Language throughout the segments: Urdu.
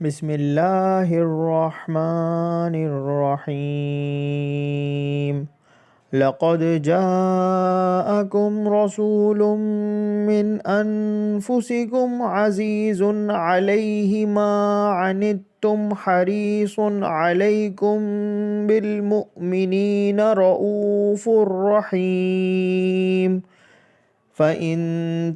بسم اللہ الرحمن الرحیم لقد جاءکم رسول من انفسکم عزیز علیہ ما عنتم حریص علیکم بالمؤمنین رؤوف رحیم فَإِن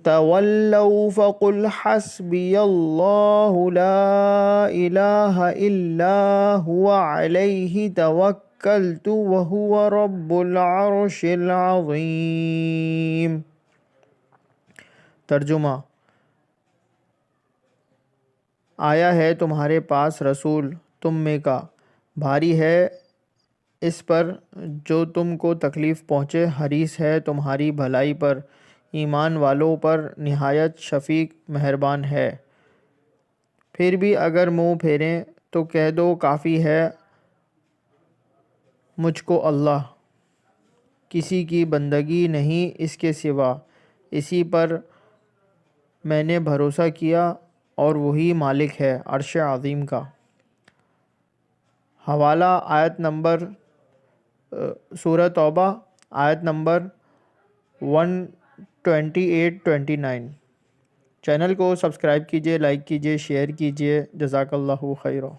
تَوَلَّوْا فَقُلْ حَسْبِيَ اللَّهُ لَا إِلَٰهَ إِلَّا هُوَ عَلَيْهِ تَوَكَّلْتُ وَهُوَ رَبُّ الْعَرْشِ الْعَظِيمِ۔ ترجمہ: آیا ہے تمہارے پاس رسول تم میں کا، بھاری ہے اس پر جو تم کو تکلیف پہنچے، حریص ہے تمہاری بھلائی پر، ایمان والوں پر نہایت شفیق مہربان ہے۔ پھر بھی اگر منہ پھیریں تو کہہ دو کافی ہے مجھ کو اللہ، کسی کی بندگی نہیں اس کے سوا، اسی پر میں نے بھروسہ کیا اور وہی مالک ہے عرش عظیم کا۔ حوالہ آیت نمبر سورہ توبہ آیت نمبر 128-29۔ چینل کو سبسکرائب کیجئے، لائک کیجئے، شیئر کیجئے۔ جزاک اللہ خیرہ۔